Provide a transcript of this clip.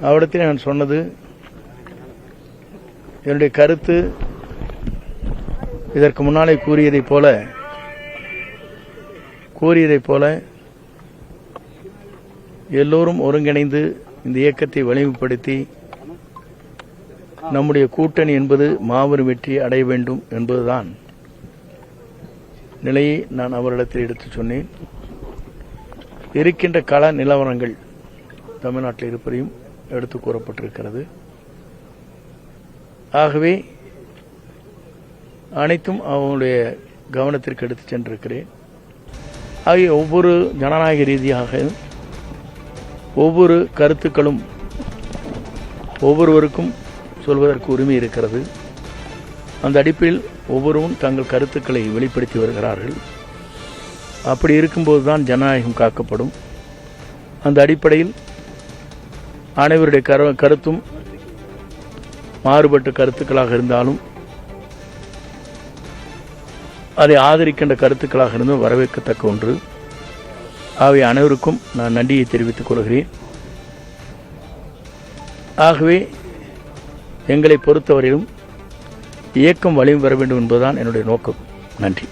அவரிடத்தில் நான் சொன்னது, என்னுடைய கருத்து இதற்கு முன்னாலே கூறியதைப் போல எல்லோரும் ஒருங்கிணைந்து இந்த இயக்கத்தை வலிமைப்படுத்தி நம்முடைய கூட்டணி என்பது மாபெரும் வெற்றி அடைய வேண்டும் என்பதுதான் நிலையை நான் அவரிடத்தில் எடுத்து சொன்னேன். இருக்கின்ற கள நிலவரங்கள் தமிழ்நாட்டில் இருப்பதையும் எடுத்து கூறப்பட்டிருக்கிறது. ஆகவே அனைத்தும் அவங்களுடைய கவனத்திற்கு எடுத்து சென்றிருக்கிறேன். ஆகிய ஒவ்வொரு ஜனநாயக ரீதியாக ஒவ்வொரு கருத்துக்களும் ஒவ்வொருவருக்கும் சொல்வதற்கு உரிமை இருக்கிறது. அந்த அடிப்படையில் ஒவ்வொருவரும் தங்கள் கருத்துக்களை வெளிப்படுத்தி வருகிறார்கள். அப்படி இருக்கும்போதுதான் ஜனநாயகம் காக்கப்படும். அந்த அடிப்படையில் அனைவருடைய கருத்தும் மாறுபட்ட கருத்துக்களாக இருந்தாலும் அதை ஆதரிக்கின்ற கருத்துக்களாக இருந்தும் வரவேற்கத்தக்க ஒன்று. ஆகவே அனைவருக்கும் நான் நன்றியை தெரிவித்துக் கொள்கிறேன். ஆகவே எங்களை பொறுத்தவரையிலும் இயக்கம் வலிமை பெற வேண்டும் என்பதுதான் என்னுடைய நோக்கம். நன்றி.